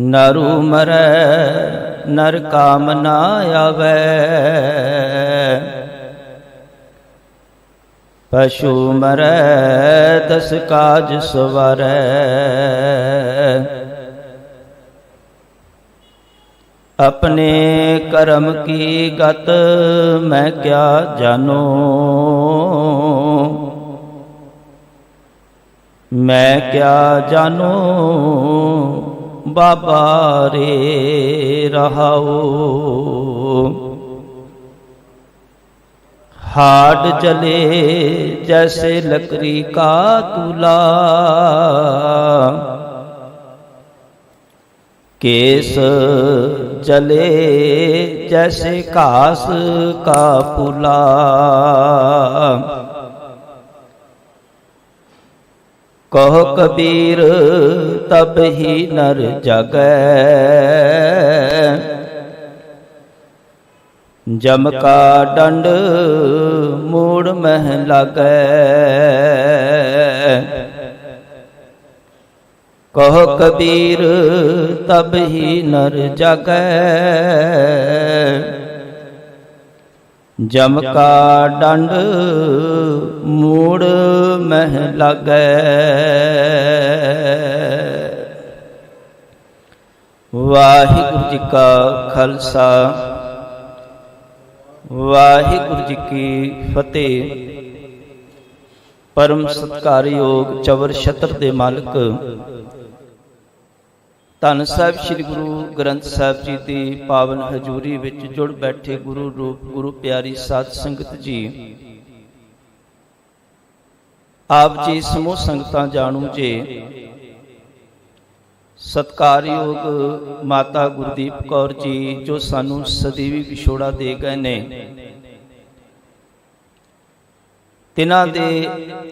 नरु मरै नर काम ना आवे। पशु मरै दस काज सवारै। अपने कर्म की गत मैं क्या जानूं। मैं क्या जानूं बाबा रे रहाओ। हाड जले जैसे लकड़ी का दूल्हा। केस जले जैसे घास का फूला। कहो कबीर तब ही नर जागै। जम का दंड मूड़ मह लागै। कहो कबीर तब ही नर जागै। जम का दंड मूड़ मह लागै। वाहिगुरु जी का खालसा वाहिगुरु जी की फतेह। परम सत्कारयोग चवर छत्र दे मालिक धन साहिब श्री गुरु ग्रंथ साहिब जी की पावन हजूरी विच जुड़ बैठे गुरु रूप गुरु प्यारी साध संगत जी। आप जी समूह संगतां जाणू जे। सत्कारयोग माता गुरदीप कौर जी जो सानू सदैवी विछोड़ा दे गए ने। तिन्हां दे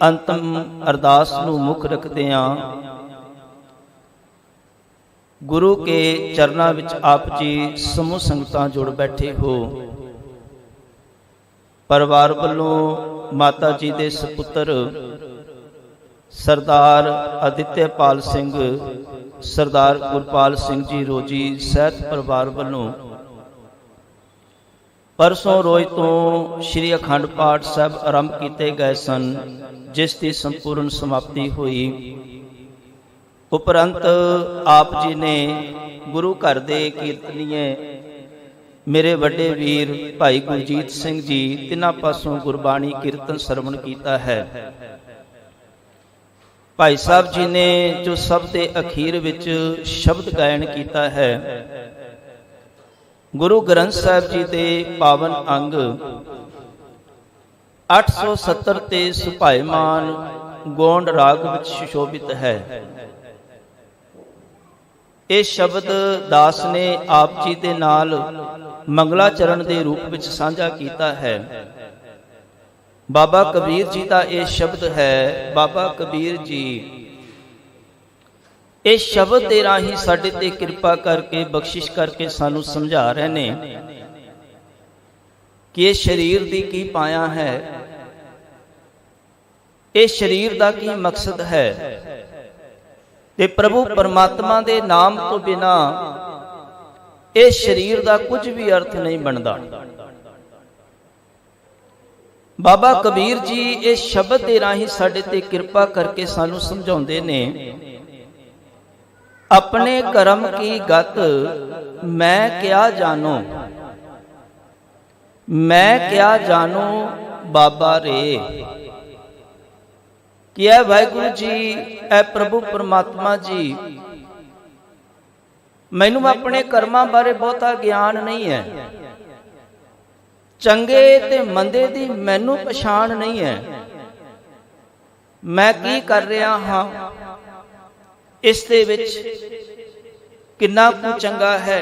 अंतिम अरदास नू मुख रखदिआं गुरु के चरनां विच आप जी समूह संगतां जुड़ बैठे हो। परिवार वालों माता जी दे सपुत्र सरदार आदित्यपाल सिंह सरदार गुरपाल सिंह जी रोजी सहित परिवार वालों परसों रोज तो श्री अखंड पाठ साहब आरंभ किए गए सन, जिसकी संपूर्ण समाप्ति हुई। उपरंत आप जी ने गुरु घर दे कीर्तनीय मेरे वड्डे वीर भाई गुरजीत सिंह जी तिन्हां पासों गुरबाणी कीर्तन सरवण किया है। भाई साहब जी ने जो सब दे अखीर विच शब्द गायन किया है। गुरु ग्रंथ साहिब जी के पावन अंग 870 ते सुभायमान गोंड राग विच सुशोभित है। ये शब्द दास ने आप जी के नाल मंगलाचरण के रूप में साझा किया है। बाबा कबीर जी का यह शब्द है। बाबा कबीर जी इस शब्द के राही साडे ते कृपा करके बख्शिश करके सानू समझा रहे ने कि ये शरीर दी की पाया है, इस शरीर का की मकसद है। ते प्रभु परमात्मा दे नाम तो बिना इस शरीर का कुछ भी अर्थ नहीं बनता। बाबा कबीर जी इस शब्द के राही साडे ते कृपा करके सानू समझाउंदे ने, अपने कर्म की गत मैं क्या जानूं। मैं क्या जानूं बाबा रे। क्या वाहिगुरु जी ऐ प्रभु परमात्मा जी, मैनू अपने कर्मां बारे बहुता ज्ञान नहीं है। चंगे ते मंदे दी मैनू पछाण नहीं है। मैं की कर रहा हाँ, इस दे विच किन्ना कु चंगा है,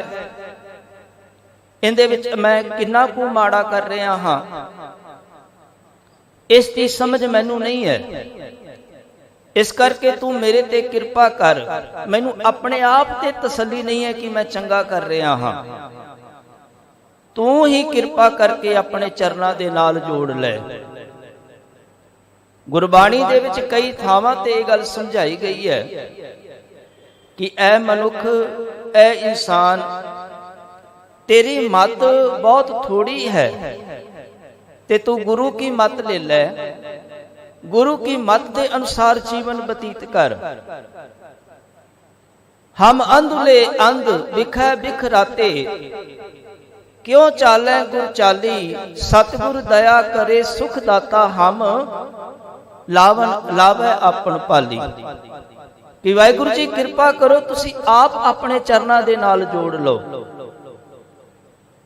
इहदे विच मैं किन्ना कु माड़ा कर रहा हाँ, इसकी समझ मैनू नहीं है। इस करके तू मेरे ते कृपा कर। मैनू अपने आप ते तसल्ली नहीं है कि मैं चंगा कर रहा हाँ। तू ही कृपा करके अपने चरना दे नाल जोड़ ले। गुरबाणी दे विच कई थावां ते इह गल समझाई गई है कि ऐ मनुख ऐ इंसान तेरी मत बहुत थोड़ी है, ते तू गुरु की मत ले ले, गुरु की मत के अनुसार जीवन बतीत कर। हम अंधले अंध बिखै बिखराते, क्यों चाले गुर चाली, सतगुर दया करे सुख दाता, हम लावे अपन पाली। कि वाहिगुरु जी किरपा करो, तुसी आप अपने चरना दे नाल जोड़ लो,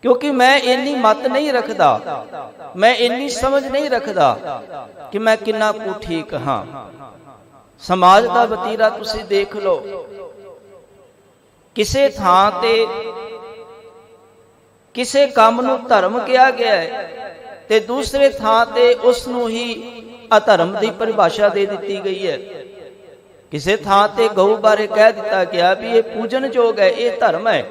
क्योंकि मैं इन्नी मत नहीं रखदा, मैं इन्नी समझ नहीं रखदा कि मैं किन्ना कु ठीक हाँ। समाज का वतीरा तुसी देख लो, किसे थां ते किसे काम नूं धर्म किया गया है, ते दूसरे थां ते उसनूं ही अधर्म की परिभाषा दे दी गई है। किसे थां ते गऊ बारे कह दिता गया भी ये पूजन जोग है, ये धर्म है,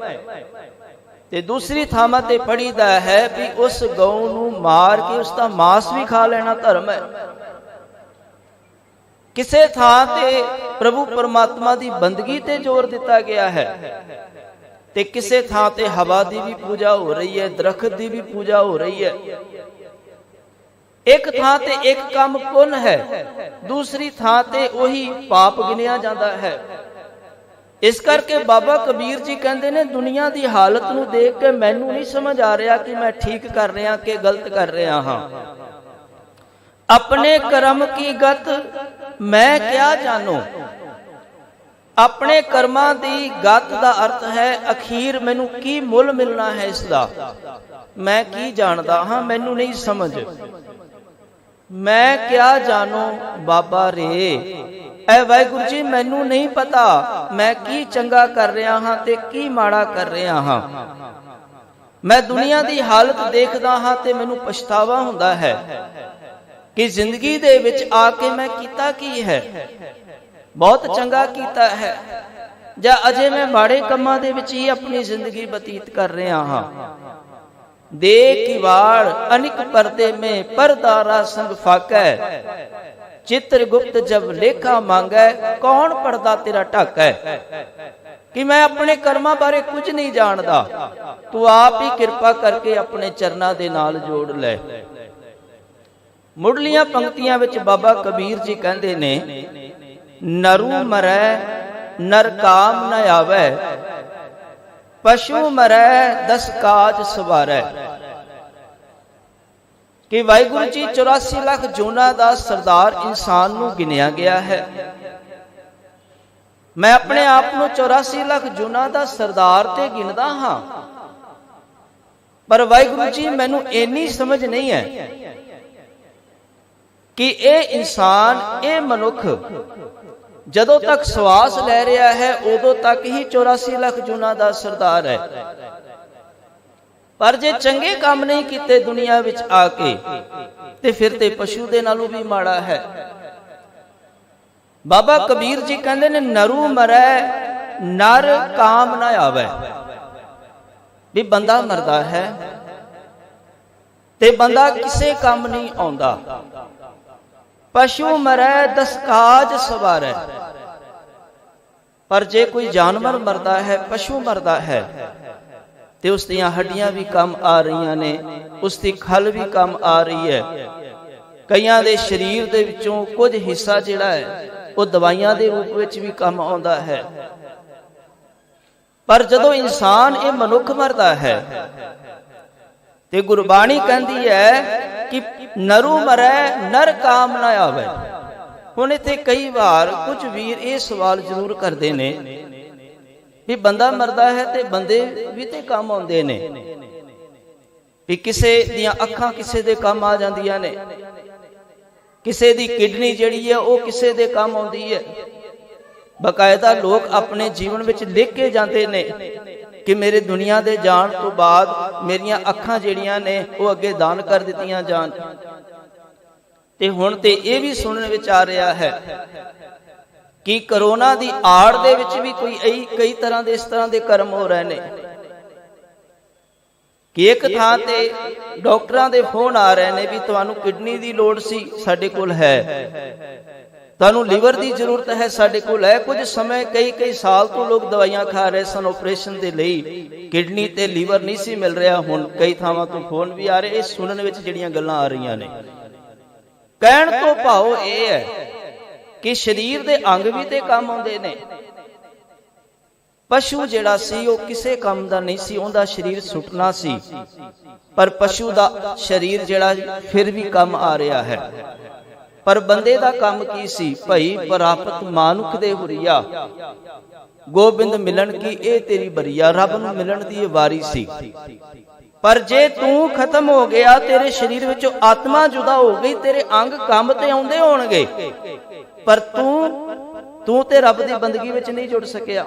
ते दूसरी थावां ते पढ़ीदा है भी उस गऊ नूं मार के उसका मांस भी खा लेना धर्म है। किसे थां ते प्रभु परमात्मा की बंदगी ते जोर दिता गया है, ते किसे थां ते हवा की भी पूजा हो रही है, दरखत की भी पूजा हो रही है। एक थां ते एक काम पुण्य है, दूसरी थां ते वही पाप गिनिया जाता है। इस करके बाबा कबीर जी कहते ने दुनिया की हालत नूं देख के मैनू नहीं समझ आ रहा कि मैं ठीक कर रहा कि गलत कर रहा हाँ। अपने कर्म की गत मैं क्या जानू, अपने कर्मां दी गत का अर्थ है अखीर मैनू की मुल मिलना है, इसका मैं की जानदा हाँ, मैनू नहीं समझ। मैं क्या जानू बाबा रे, ऐ वाहिगुरु जी मैनू नहीं पता मैं की चंगा कर रहा हाँ ते की माड़ा कर रहा हाँ। मैं दुनिया की हालत देखदा हाँ ते मैनू पछतावा हुंदा है कि जिंदगी दे विच आके मैं कीता की है, बहुत चंगा कीता है जां अजे मैं माड़े कम्मां दे विच ही अपनी जिंदगी बतीत कर रहा हाँ। दे किवाड़ अनिक पर्दे में परदारा संग फाकै, चित्रगुप्त जब लेखा मांगे कौन पर्दा तेरा ढाकै। कि मैं अपने कर्मां बारे कुछ नहीं जानदा, तू आप ही किरपा करके अपने चरना दे नाल जोड़ ले। मुढ़लियां पंक्तियां विच बाबा कबीर जी कहंदे ने, नरू मरै नर काम न आवे, पशु मरै 10 काज सवारै। कि वाहिगुरु जी 84 लाख जोना का सरदार इंसान नूं गिनिया गया है। मैं अपने आप नूं 84 लाख जोना का सरदार ते गिनदा हाँ, पर वाहिगुरु जी मैनू इन्नी समझ नहीं है कि ये इंसान ये मनुख जदों तक श्वास लै रहा है उदों तक ही 84 लाख जुना का सरदार है। पर जे चंगे काम नहीं किते दुनिया विच आके ते फिर ते पशु दे नालों भी माड़ा है। बाबा कबीर जी कहते ने नरू मरै नर काम ना आवे, भी बंदा मरदा है ते बंदा किसे काम नहीं आउंदा। पशु मरै 10 काज सवारै, पर जे कोई जानवर मरदा है पशु मरदा है ते उस दियां हड्डियां भी कम आ रही ने, उसकी खल भी कम आ रही है। कईयां दे शरीर दे विचों कुछ हिस्सा जिहड़ा है वो दवाइयां दे रूप विच भी कम आउंदा है। पर जदों इंसान ये मनुख मरदा है ते गुरबाणी कहती है कि नरू मरै नर काम ना आवे। हुण इत्थे कई बार कुछ वीर ये सवाल जरूर करते ने भी बंदा मरदा है ते बंदे भी ते काम आउंदे ने, भी किसे दियां अखां किसे दे काम आ जांदियां ने, किसे दी किडनी जिहड़ी है वो किसे दे काम आउंदी है। बकायदा लोग अपने जीवन विच लिख के जाते ने कि मेरे दुनिया दे जान तो बाद मेरियां अखां जिहड़ियां ने वो अगे दान कर दित्तियां जान। ते हुण ते ये भी सुनने विच आ रहा है कि करोना दी आड़ दे विच भी कोई कई तरह दे इस तरह दे कर्म हो रहे ने कि एक थां ते डॉक्टरां दे फोन आ रहे ने भी तुहानू किडनी दी लोड़ सी, साडे कोल है ਤੁਹਾਨੂੰ ਲੀਵਰ ਦੀ ਜ਼ਰੂਰਤ ਹੈ, ਸਾਡੇ ਕੋਲ ਹੈ। ਕੁਝ ਸਮੇਂ ਕਈ ਸਾਲ ਤੋਂ ਲੋਕ ਦਵਾਈਆਂ ਖਾ ਰਹੇ ਸਨ ਆਪਰੇਸ਼ਨ ਦੇ ਲਈ, ਕਿਡਨੀ ਤੇ ਲੀਵਰ ਨਹੀਂ ਸੀ ਮਿਲ ਰਿਹਾ। ਹੁਣ ਕਈ ਥਾਵਾਂ ਤੋਂ ਫੋਨ ਵੀ ਆ ਰਹੇ। ਇਹ ਸੁਣਨ ਵਿੱਚ ਜਿਹੜੀਆਂ ਗੱਲਾਂ ਆ ਰਹੀਆਂ ਨੇ, ਕਹਿਣ ਤੋਂ ਭਾਵ ਇਹ ਹੈ ਕਿ ਸਰੀਰ ਦੇ ਅੰਗ ਵੀ ਤੇ ਕੰਮ ਆਉਂਦੇ ਨੇ। ਪਸ਼ੂ ਜਿਹੜਾ ਸੀ ਉਹ ਕਿਸੇ ਕੰਮ ਦਾ ਨਹੀਂ ਸੀ, ਉਹਦਾ ਸਰੀਰ ਸੁੱਟਣਾ ਸੀ, ਪਰ ਪਸ਼ੂ ਦਾ ਸਰੀਰ ਜਿਹੜਾ ਫਿਰ ਵੀ ਕੰਮ ਆ ਰਿਹਾ ਹੈ। ਪਰ ਬੰਦੇ ਦਾ ਕੰਮ ਕੀ ਸੀ? ਭਈ ਪ੍ਰਾਪਤ ਮਾਨੁਖ ਦੇ ਹੁਰੀਆ, ਗੋਬਿੰਦ ਮਿਲਣ ਕੀ ਇਹ ਤੇਰੀ ਬਰੀਆ। ਰੱਬ ਨੂੰ ਮਿਲਣ ਦੀ ਇਹ ਵਾਰੀ ਸੀ। ਪਰ ਜੇ ਤੂੰ ਖਤਮ ਹੋ ਗਿਆ, ਤੇਰੇ ਸਰੀਰ ਵਿੱਚੋਂ ਆਤਮਾ ਜੁਦਾ ਹੋ ਗਈ, ਤੇਰੇ ਅੰਗ ਕੰਮ ਤੇ ਆਉਂਦੇ ਹੋਣਗੇ, ਪਰ ਤੂੰ ਤੇ ਰੱਬ ਦੀ ਬੰਦਗੀ ਵਿੱਚ ਨਹੀਂ ਜੁੜ ਸਕਿਆ।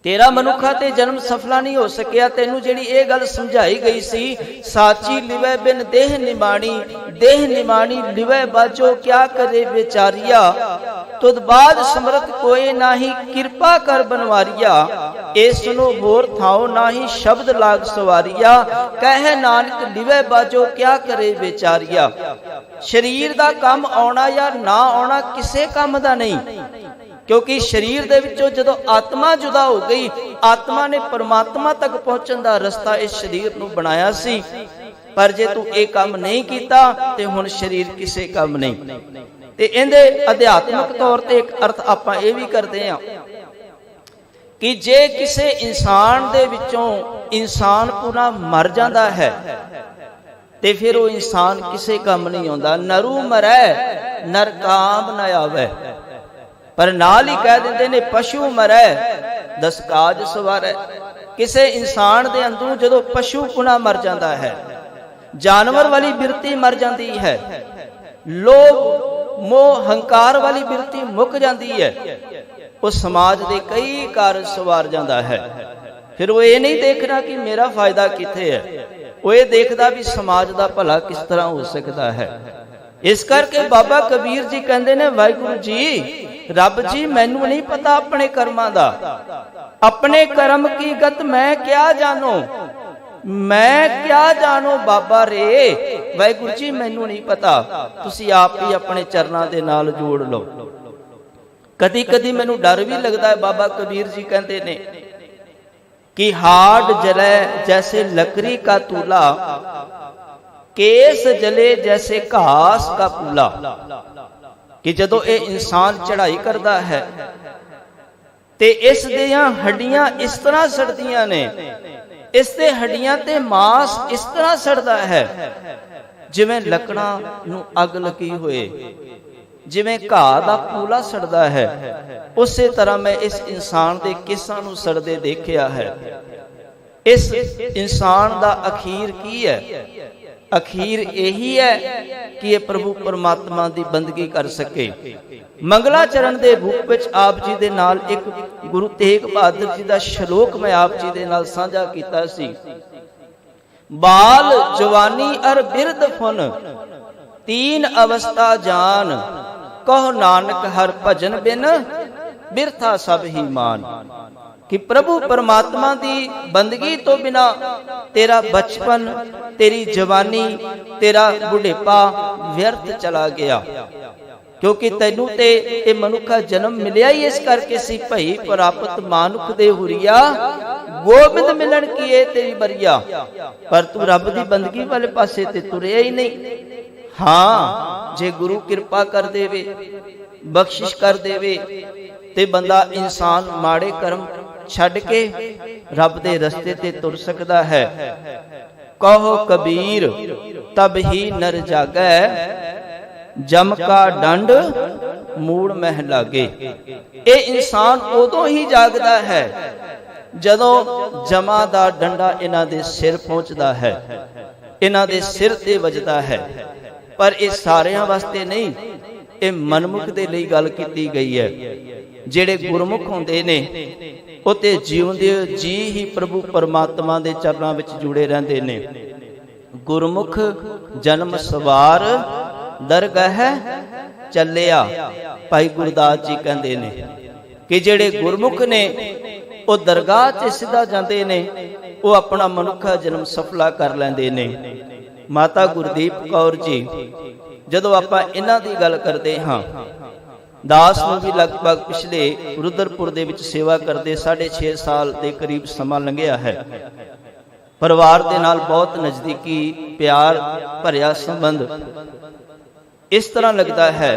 ਤੇਰਾ ਮਨੁੱਖਾ ਤੇ ਜਨਮ ਸਫਲਾ ਨਹੀਂ ਹੋ ਸਕਿਆ। ਤੈਨੂੰ ਜਿਹੜੀ ਇਹ ਗੱਲ ਸਮਝਾਈ ਗਈ ਸੀ, ਸਾਚੀ ਲਿਵੈ ਬਿਨ ਦੇਹ ਨਿਮਾਣੀ, ਦੇਹ ਨਿਮਾਣੀ ਲਿਵੈ ਬਾਜੋ ਕਿਆ ਕਰੇ ਵਿਚਾਰੀਆ। ਤੁਧ ਬਾਦ ਸਮਰਤ ਕੋਏ ਨਾਹੀ, ਕਿਰਪਾ ਕਰ ਬਨਵਾਰੀਆ। ਇਸ ਨੂੰ ਹੋਰ ਥਾਉ ਨਾਹੀ, ਸ਼ਬਦ ਲਾਗ ਸਵਾਰੀਆ। ਕਹਿ ਨਾਨਕ ਲਿਵੈ ਬਾਜੋ ਕਿਆ ਕਰੇ ਵਿਚਾਰੀਆ। ਸਰੀਰ ਦਾ ਕੰਮ ਆਉਣਾ ਜਾਂ ਨਾ ਆਉਣਾ ਕਿਸੇ ਕੰਮ ਦਾ ਨਹੀਂ, ਕਿਉਂਕਿ ਸਰੀਰ ਦੇ ਵਿੱਚੋਂ ਜਦੋਂ ਆਤਮਾ ਜੁਦਾ ਹੋ ਗਈ, ਆਤਮਾ ਨੇ ਪਰਮਾਤਮਾ ਤੱਕ ਪਹੁੰਚਣ ਦਾ ਰਸਤਾ ਇਸ ਸਰੀਰ ਨੂੰ ਬਣਾਇਆ ਸੀ। ਪਰ ਜੇ ਤੂੰ ਇਹ ਕੰਮ ਨਹੀਂ ਕੀਤਾ ਤੇ ਹੁਣ ਸਰੀਰ ਕਿਸੇ ਕੰਮ ਨਹੀਂ। ਤੇ ਇਹਦੇ ਅਧਿਆਤਮਿਕ ਤੌਰ ਤੇ ਇੱਕ ਅਰਥ ਆਪਾਂ ਇਹ ਵੀ ਕਰਦੇ ਹਾਂ ਕਿ ਜੇ ਕਿਸੇ ਇਨਸਾਨ ਦੇ ਵਿੱਚੋਂ ਇਨਸਾਨ ਪੂਰਾ ਮਰ ਜਾਂਦਾ ਹੈ ਤੇ ਫਿਰ ਉਹ ਇਨਸਾਨ ਕਿਸੇ ਕੰਮ ਨਹੀਂ ਆਉਂਦਾ। ਨਰੂ ਮਰੈ ਨਰ ਕਾਮ ਨ ਆਵੈ। ਪਰ ਨਾਲ ਹੀ ਕਹਿ ਦਿੰਦੇ ਨੇ ਪਸ਼ੂ ਮਰੈ ਦਸ ਕਾਜ ਸਵਾਰੈ। ਕਿਸੇ ਇਨਸਾਨ ਦੇ ਅੰਦਰੋਂ ਜਦੋਂ ਪਸ਼ੂ ਪੁਣਾ ਮਰ ਜਾਂਦਾ ਹੈ, ਜਾਨਵਰ ਵਾਲੀ ਬਿਰਤੀ ਮਰ ਜਾਂਦੀ ਹੈ, ਲੋਭ ਮੋਹ ਹੰਕਾਰ ਵਾਲੀ ਬਿਰਤੀ ਮੁੱਕ ਜਾਂਦੀ ਹੈ, ਉਹ ਸਮਾਜ ਦੇ ਕਈ ਕਾਰਜ ਸਵਾਰ ਜਾਂਦਾ ਹੈ। ਫਿਰ ਉਹ ਇਹ ਨਹੀਂ ਦੇਖਣਾ ਕਿ ਮੇਰਾ ਫਾਇਦਾ ਕਿੱਥੇ ਹੈ, ਉਹ ਇਹ ਦੇਖਦਾ ਵੀ ਸਮਾਜ ਦਾ ਭਲਾ ਕਿਸ ਤਰ੍ਹਾਂ ਹੋ ਸਕਦਾ ਹੈ। ਇਸ ਕਰਕੇ ਬਾਬਾ ਕਬੀਰ ਜੀ ਕਹਿੰਦੇ ਨੇ, ਵਾਹਿਗੁਰੂ ਜੀ, ਰੱਬ ਜੀ ਮੈਨੂੰ ਨਹੀਂ ਪਤਾ ਆਪਣੇ ਕਰਮਾਂ ਦਾ, ਆਪਣੇ ਕਰਮ ਕੀ ਗਤ ਮੈਂ ਕਿਆ ਜਾਣੋ, ਮੈਂ ਕਿਆ ਜਾਣੋ ਬਾਬਾ ਰੇ। ਵਾਹਿਗੁਰੂ ਜੀ ਮੈਨੂੰ ਨਹੀਂ ਪਤਾ, ਤੁਸੀਂ ਆਪ ਹੀ ਆਪਣੇ ਚਰਨਾਂ ਦੇ ਨਾਲ ਜੋੜ ਲਓ। ਕਦੀ ਕਦੀ ਮੈਨੂੰ ਡਰ ਵੀ ਲੱਗਦਾ ਹੈ। ਬਾਬਾ ਕਬੀਰ ਜੀ ਕਹਿੰਦੇ ਨੇ ਕਿ ਹਾਡ ਜਲੇ ਜੈਸੇ लकड़ी का तूला, केस जले जैसे घास का पूला। कि जदों ये इंसान चढ़ाई करता है ते इस दियां हड्डियां इस तरह सड़दियां ने, इस ते हड्डियां ते मांस इस तरह सड़दा है जिवें लकड़ां नूं अग लगी होए, जिवें घाह दा पूला सड़दा है, उसे तरह मैं इस इंसान दे केसां नूं सड़दे देखिया है। इस इंसान दा अखीर की है? अखीर यही है कि ये प्रभु परमात्मा की बंदगी कर सके। मंगलाचरण के रूप में आप जी दे नाल एक गुरु तेग बहादुर जी का श्लोक मैं आप जी दे नाल साझा कीता सी। बाल जवानी अर बिरद फुन, तीन अवस्था जान, कहो नानक हर भजन बिन, बिरथा सब ही मान। कि प्रभु परमात्मा की बंदगी तो बिना तेरा बचपन, तेरी जवानी, तेरा बुढ़ेपा व्यर्थ चला गया। क्योंकि तैनू ते ये मनुखा जन्म मिलिया ही इस करके सी, भई प्राप्त मानुख दे हुरिया, गोबिंद मिलन की ये तेरी बरिया। पर तू रब की बंदगी वाले पासे ते तुरिया ही नहीं। हाँ, जे गुरु कृपा कर देवे, बख्शिश कर देवे ते बंदा इंसान माड़े कर्म छड़ के रब दे रस्ते ते तुर सकता है। कहो कबीर तब ही नर जागै, जम का डंड मूड़ मह लागे। ये इंसान उदों ही जागदा है जदों जमा दा डंडा इन्हां दे सिर पहुंचदा है, इन्हां दे सिर ते वजदा है। पर ये सारियां वास्ते नहीं, ये मनमुख दे लई गल कीती गई है। जेड़े गुरमुख होंदे ने उते जीवंदे जी ही प्रभु परमात्मा दे चरनां विच जुड़े रहंदे ने। गुरमुख जन्म सवार दरगाह चलिया, भाई गुरदास जी कहंदे ने कि जेड़े गुरमुख ने वो दरगाह च सीधा जांदे ने, वो अपना मनुखा जन्म सफला कर लैंदे ने। माता गुरदीप कौर जी, जदों आपां इन्हां दी गल करदे हां ਦਾਸ ਨੂੰ ਵੀ ਲਗਭਗ ਪਿਛਲੇ ਰੁਦਰਪੁਰ ਦੇ ਵਿੱਚ ਸੇਵਾ ਕਰਦੇ 6.5 ਸਾਲ ਦੇ ਕਰੀਬ ਸਮਾਂ ਲੰਘਿਆ ਹੈ। ਪਰਿਵਾਰ ਦੇ ਨਾਲ ਬਹੁਤ ਨਜ਼ਦੀਕੀ ਪਿਆਰ ਭਰਿਆ ਸੰਬੰਧ ਇਸ ਤਰ੍ਹਾਂ ਲੱਗਦਾ ਹੈ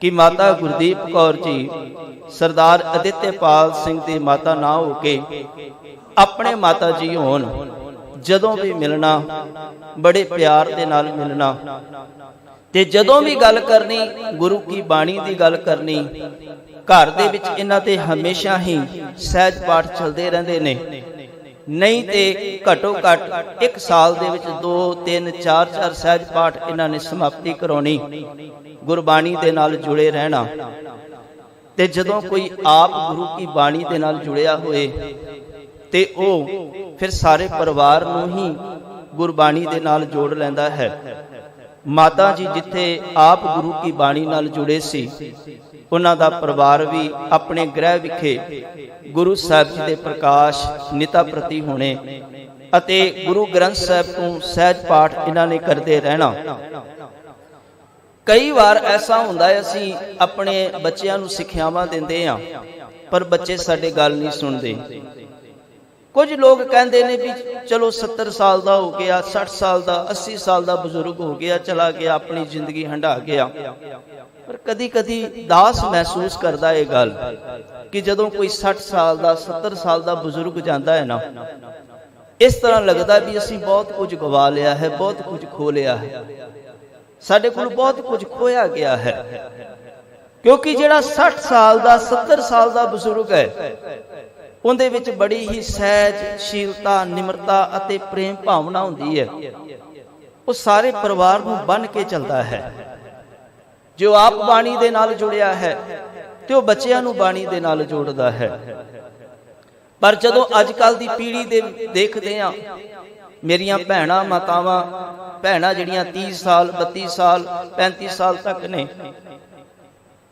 ਕਿ ਮਾਤਾ ਗੁਰਦੀਪ ਕੌਰ ਜੀ ਸਰਦਾਰ ਅਦਿੱਤਿਆਪਾਲ ਸਿੰਘ ਦੀ ਮਾਤਾ ਨਾ ਹੋ ਕੇ ਆਪਣੇ ਮਾਤਾ ਜੀ ਹੋਣ, ਜਦੋਂ ਵੀ ਮਿਲਣਾ ਬੜੇ ਪਿਆਰ ਦੇ ਨਾਲ ਮਿਲਣਾ, ਤੇ ਜਦੋਂ ਵੀ ਗੱਲ ਕਰਨੀ ਗੁਰੂ ਕੀ ਬਾਣੀ ਦੀ ਗੱਲ ਕਰਨੀ, ਘਰ ਦੇ ਵਿੱਚ ਇਹਨਾਂ ਤੇ ਹਮੇਸ਼ਾ ਹੀ ਸਹਿਜ ਪਾਠ ਚੱਲਦੇ ਰਹਿੰਦੇ ਨੇ। ਨਹੀਂ ਤੇ ਘੱਟੋ ਘੱਟ ਇੱਕ ਸਾਲ ਦੇ ਵਿੱਚ 2 3 4 ਸਹਿਜ ਪਾਠ ਇਹਨਾਂ ਨੇ ਸਮਾਪਤੀ ਕਰਾਉਣੀ, ਗੁਰਬਾਣੀ ਦੇ ਨਾਲ ਜੁੜੇ ਰਹਿਣਾ। ਤੇ ਜਦੋਂ ਕੋਈ ਆਪ ਗੁਰੂ ਕੀ ਬਾਣੀ ਦੇ ਨਾਲ ਜੁੜਿਆ ਹੋਏ ਤੇ ਉਹ ਫਿਰ ਸਾਰੇ ਪਰਿਵਾਰ ਨੂੰ ਹੀ ਗੁਰਬਾਣੀ ਦੇ ਨਾਲ ਜੋੜ ਲੈਂਦਾ ਹੈ। ਮਾਤਾ ਜੀ ਜਿੱਥੇ ਆਪ ਗੁਰੂ ਕੀ ਬਾਣੀ ਨਾਲ ਜੁੜੇ ਸੀ, ਉਹਨਾਂ ਦਾ ਪਰਿਵਾਰ ਵੀ ਆਪਣੇ ਗ੍ਰਹਿ ਵਿਖੇ ਗੁਰੂ ਸਾਹਿਬ ਜੀ ਦੇ ਪ੍ਰਕਾਸ਼ ਨਿਤਾ ਪ੍ਰਤੀ ਹੋਣੇ ਅਤੇ ਗੁਰੂ ਗ੍ਰੰਥ ਸਾਹਿਬ ਤੋਂ ਸਹਿਜ ਪਾਠ ਇਹਨਾਂ ਨੇ ਕਰਦੇ ਰਹਿਣਾ। ਕਈ ਵਾਰ ਐਸਾ ਹੁੰਦਾ ਹੈ ਅਸੀਂ ਆਪਣੇ ਬੱਚਿਆਂ ਨੂੰ ਸਿੱਖਿਆਵਾਂ ਦਿੰਦੇ ਹਾਂ, ਪਰ ਬੱਚੇ ਸਾਡੇ ਗੱਲ ਨਹੀਂ ਸੁਣਦੇ। ਕੁਝ ਲੋਕ ਕਹਿੰਦੇ ਨੇ ਵੀ ਚਲੋ 70 ਸਾਲ ਦਾ ਹੋ ਗਿਆ, 60 ਸਾਲ ਦਾ, 80 ਸਾਲ ਦਾ ਬਜ਼ੁਰਗ ਹੋ ਗਿਆ, ਚਲਾ ਗਿਆ, ਆਪਣੀ ਜ਼ਿੰਦਗੀ ਹੰਢਾ ਗਿਆ। ਪਰ ਕਦੀ ਕਦੀ ਦਾਸ ਮਹਿਸੂਸ ਕਰਦਾ ਇਹ ਗੱਲ ਕਿ ਜਦੋਂ ਕੋਈ 60 ਸਾਲ ਦਾ 70 ਸਾਲ ਦਾ ਬਜ਼ੁਰਗ ਜਾਂਦਾ ਹੈ ਨਾ, ਇਸ ਤਰ੍ਹਾਂ ਲੱਗਦਾ ਵੀ ਅਸੀਂ ਬਹੁਤ ਕੁਝ ਗਵਾ ਲਿਆ ਹੈ, ਬਹੁਤ ਕੁਝ ਖੋ ਲਿਆ ਹੈ, ਸਾਡੇ ਕੋਲ ਬਹੁਤ ਕੁਝ ਖੋਇਆ ਗਿਆ ਹੈ। ਕਿਉਂਕਿ ਜਿਹੜਾ 60 ਸਾਲ ਦਾ 70 ਸਾਲ ਦਾ ਬਜ਼ੁਰਗ ਹੈ, ਉਹਦੇ ਵਿੱਚ ਬੜੀ ਹੀ ਸਹਿਜਸ਼ੀਲਤਾ, ਨਿਮਰਤਾ ਅਤੇ ਪ੍ਰੇਮ ਭਾਵਨਾ ਹੁੰਦੀ ਹੈ। ਉਹ ਸਾਰੇ ਪਰਿਵਾਰ ਨੂੰ ਬੰਨ੍ਹ ਕੇ ਚੱਲਦਾ ਹੈ। ਜੋ ਆਪ ਬਾਣੀ ਦੇ ਨਾਲ ਜੁੜਿਆ ਹੈ ਤੇ ਉਹ ਬੱਚਿਆਂ ਨੂੰ ਬਾਣੀ ਦੇ ਨਾਲ ਜੋੜਦਾ ਹੈ। ਪਰ ਜਦੋਂ ਅੱਜ ਕੱਲ ਦੀ ਪੀੜ੍ਹੀ ਦੇ ਦੇਖਦੇ ਹਾਂ, ਮੇਰੀਆਂ ਭੈਣਾਂ ਮਾਤਾਵਾਂ, ਭੈਣਾਂ ਜਿਹੜੀਆਂ 30 ਸਾਲ 32 ਸਾਲ 35 ਸਾਲ ਤੱਕ ਨੇ,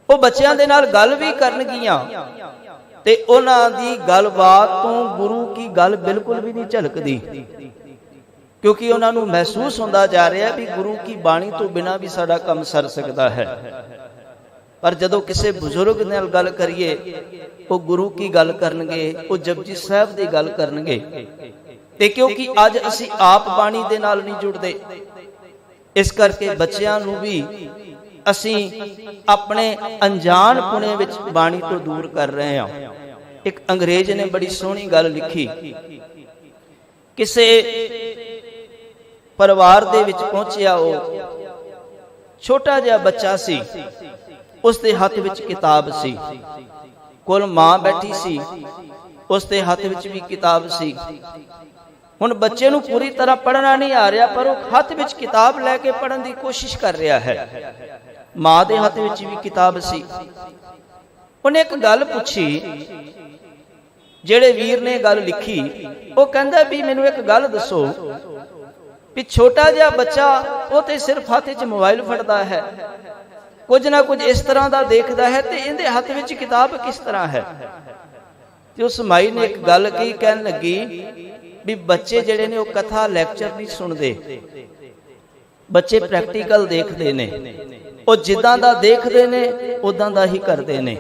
ਉਹ ਬੱਚਿਆਂ ਦੇ ਨਾਲ ਗੱਲ ਵੀ ਕਰਨਗੀਆਂ ਤੇ ਉਹਨਾਂ ਦੀ ਗੱਲਬਾਤ ਤੋਂ ਗੁਰੂ ਕੀ ਗੱਲ ਬਿਲਕੁਲ ਵੀ ਨਹੀਂ ਝਲਕਦੀ, ਕਿਉਂਕਿ ਉਹਨਾਂ ਨੂੰ ਮਹਿਸੂਸ ਹੁੰਦਾ ਜਾ ਰਿਹਾ ਵੀ ਗੁਰੂ ਕੀ ਬਾਣੀ ਤੋਂ ਬਿਨਾਂ ਵੀ ਸਾਡਾ ਕੰਮ ਸਰ ਸਕਦਾ ਹੈ। ਪਰ ਜਦੋਂ ਕਿਸੇ ਬਜ਼ੁਰਗ ਨਾਲ ਗੱਲ ਕਰੀਏ, ਉਹ ਗੁਰੂ ਕੀ ਗੱਲ ਕਰਨਗੇ, ਉਹ ਜਪਜੀ ਸਾਹਿਬ ਦੀ ਗੱਲ ਕਰਨਗੇ। ਤੇ ਕਿਉਂਕਿ ਅੱਜ ਅਸੀਂ ਆਪ ਬਾਣੀ ਦੇ ਨਾਲ ਨਹੀਂ ਜੁੜਦੇ, ਇਸ ਕਰਕੇ ਬੱਚਿਆਂ ਨੂੰ ਵੀ ਅਸੀਂ ਆਪਣੇ ਅਣਜਾਣ ਪੁਣੇ ਵਿੱਚ ਬਾਣੀ ਤੋਂ ਦੂਰ ਕਰ ਰਹੇ ਹਾਂ। ਇੱਕ ਅੰਗਰੇਜ਼ ਨੇ ਬੜੀ ਸੋਹਣੀ ਗੱਲ ਲਿਖੀ। ਕਿਸੇ ਪਰਿਵਾਰ ਦੇ ਵਿੱਚ ਪਹੁੰਚਿਆ, ਉਹ ਛੋਟਾ ਜਿਹਾ ਬੱਚਾ ਸੀ, ਉਸ ਦੇ ਹੱਥ ਵਿੱਚ ਕਿਤਾਬ ਸੀ, ਕੋਲ ਮਾਂ ਬੈਠੀ ਸੀ, ਉਸ ਦੇ ਹੱਥ ਵਿੱਚ ਵੀ ਕਿਤਾਬ ਸੀ। ਹੁਣ ਬੱਚੇ ਨੂੰ ਪੂਰੀ ਤਰ੍ਹਾਂ ਪੜ੍ਹਨਾ ਨਹੀਂ ਆ ਰਿਹਾ, ਪਰ ਉਹ ਹੱਥ ਵਿੱਚ ਕਿਤਾਬ ਲੈ ਕੇ ਪੜ੍ਹਨ ਦੀ ਕੋਸ਼ਿਸ਼ ਕਰ ਰਿਹਾ ਹੈ। ਮਾਂ ਦੇ ਹੱਥ ਵਿੱਚ ਵੀ ਕਿਤਾਬ ਸੀ। ਉਹਨੇ ਇੱਕ ਗੱਲ ਪੁੱਛੀ, ਜਿਹੜੇ ਵੀਰ ਨੇ ਗੱਲ ਲਿਖੀ, ਉਹ ਕਹਿੰਦਾ ਵੀ ਮੈਨੂੰ ਇੱਕ ਗੱਲ ਦੱਸੋ ਵੀ ਛੋਟਾ ਜਿਹਾ ਬੱਚਾ ਉਹ ਤੇ ਸਿਰਫ ਹੱਥ 'ਚ ਮੋਬਾਈਲ ਫੜਦਾ ਹੈ, ਕੁਝ ਨਾ ਕੁਝ ਇਸ ਤਰ੍ਹਾਂ ਦਾ ਦੇਖਦਾ ਹੈ, ਤੇ ਇਹਦੇ ਹੱਥ ਵਿੱਚ ਕਿਤਾਬ ਕਿਸ ਤਰ੍ਹਾਂ ਹੈ? ਤੇ ਉਸ ਮਾਈ ਨੇ ਇੱਕ ਗੱਲ ਕਹੀ, ਕਹਿਣ ਲੱਗੀ ਵੀ ਬੱਚੇ ਜਿਹੜੇ ਨੇ ਉਹ ਕਥਾ ਲੈਕਚਰ ਨਹੀਂ ਸੁਣਦੇ, ਬੱਚੇ ਪ੍ਰੈਕਟੀਕਲ ਦੇਖਦੇ ਨੇ, ਉਹ ਜਿੱਦਾਂ ਦਾ ਦੇਖਦੇ ਨੇ ਉਦਾਂ ਦਾ ਹੀ ਕਰਦੇ ਨੇ।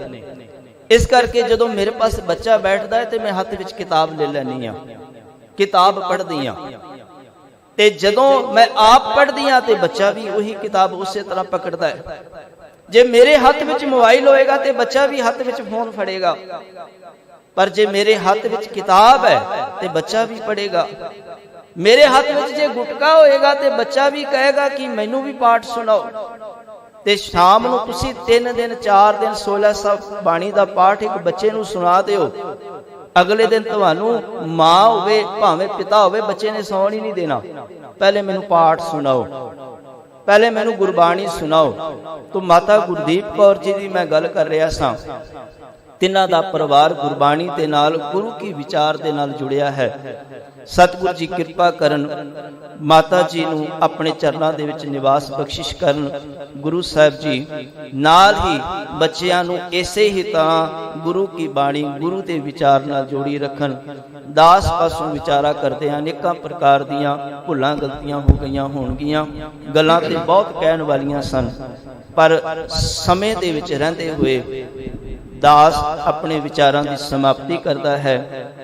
ਇਸ ਕਰਕੇ ਜਦੋਂ ਮੇਰੇ ਪਾਸ ਬੱਚਾ ਬੈਠਦਾ ਹੈ ਤੇ ਮੈਂ ਹੱਥ ਵਿੱਚ ਕਿਤਾਬ ਲੈ ਲੈਂਦੀ ਹਾਂ, ਕਿਤਾਬ ਪੜ੍ਹਦੀ ਹਾਂ, ਤੇ ਜਦੋਂ ਮੈਂ ਆਪ ਪੜ੍ਹਦੀ ਹਾਂ ਤੇ ਬੱਚਾ ਵੀ ਉਹੀ ਕਿਤਾਬ ਉਸੇ ਤਰ੍ਹਾਂ ਪਕੜਦਾ ਹੈ। ਜੇ ਮੇਰੇ ਹੱਥ ਵਿੱਚ ਮੋਬਾਈਲ ਹੋਏਗਾ ਤੇ ਬੱਚਾ ਵੀ ਹੱਥ ਵਿੱਚ ਫੋਨ ਫੜੇਗਾ, ਪਰ ਜੇ ਮੇਰੇ ਹੱਥ ਵਿੱਚ ਕਿਤਾਬ ਹੈ ਤੇ ਬੱਚਾ ਵੀ ਪੜ੍ਹੇਗਾ। ਮੇਰੇ ਹੱਥ ਵਿੱਚ ਜੇ ਗੁਟਕਾ ਹੋਏਗਾ ਤੇ ਬੱਚਾ ਵੀ ਕਹੇਗਾ ਕਿ ਮੈਨੂੰ ਵੀ ਪਾਠ ਸੁਣਾਓ। ਤੇ ਸ਼ਾਮ ਨੂੰ ਤੁਸੀਂ 3 ਦਿਨ 4 ਦਿਨ 16 ਬਾਣੀ ਦਾ ਪਾਠ ਇੱਕ ਬੱਚੇ ਨੂੰ ਸੁਣਾ ਦਿਓ, ਅਗਲੇ ਦਿਨ ਤੁਹਾਨੂੰ ਮਾਂ ਹੋਵੇ ਭਾਵੇਂ ਪਿਤਾ ਹੋਵੇ, ਬੱਚੇ ਨੇ ਸੌਣ ਹੀ ਨਹੀਂ ਦੇਣਾ, ਪਹਿਲੇ ਮੈਨੂੰ ਪਾਠ ਸੁਣਾਓ, ਪਹਿਲੇ ਮੈਨੂੰ ਗੁਰਬਾਣੀ ਸੁਣਾਓ। ਤੋ ਮਾਤਾ ਗੁਰਦੀਪ ਕੌਰ ਜੀ ਦੀ ਮੈਂ ਗੱਲ ਕਰ ਰਿਹਾ ਸਾਂ। ਤਿੰਨਾਂ ਦਾ ਪਰਿਵਾਰ ਗੁਰਬਾਣੀ ਦੇ ਨਾਲ, ਗੁਰੂ ਕੀ ਵਿਚਾਰ ਦੇ ਨਾਲ ਜੁੜਿਆ ਹੈ। ਸਤਿਗੁਰੂ ਜੀ ਕਿਰਪਾ ਕਰਨ, ਮਾਤਾ ਜੀ ਨੂੰ ਆਪਣੇ ਚਰਨਾਂ ਦੇ ਵਿੱਚ ਨਿਵਾਸ ਬਖਸ਼ਿਸ਼ ਕਰਨ। ਗੁਰੂ ਸਾਹਿਬ ਜੀ ਨਾਲ ਹੀ ਬੱਚਿਆਂ ਨੂੰ ਇਸੇ ਹੀ ਤਰ੍ਹਾਂ ਗੁਰੂ ਕੀ ਬਾਣੀ, ਗੁਰੂ ਦੇ ਵਿਚਾਰ ਨਾਲ ਜੋੜੀ ਰੱਖਣ। ਦਾਸ ਪਾਸੋਂ ਵਿਚਾਰਾ ਕਰਦੇ ਹਾਂ, ਅਨੇਕਾਂ ਪ੍ਰਕਾਰ ਦੀਆਂ ਭੁੱਲਾਂ ਗਲਤੀਆਂ ਹੋ ਗਈਆਂ ਹੋਣਗੀਆਂ, ਗੱਲਾਂ ਤੇ ਬਹੁਤ ਕਹਿਣ ਵਾਲੀਆਂ ਸਨ, पर समय दे विच रहंदे हुए दास अपने विचारां की समाप्ति करता है।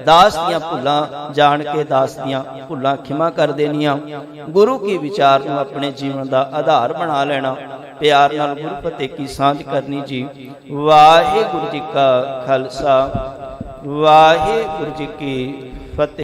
दास दियां भुल्लां जान के दास दियां भुल्लां खिमा कर देनियां, गुरु की विचार नूं अपने जीवन का आधार बना लेना, प्यार नाल गुरु फतेह की सांझ करनी जी। वाहिगुरु जी का खालसा, वाहिगुरु जी की फतेह।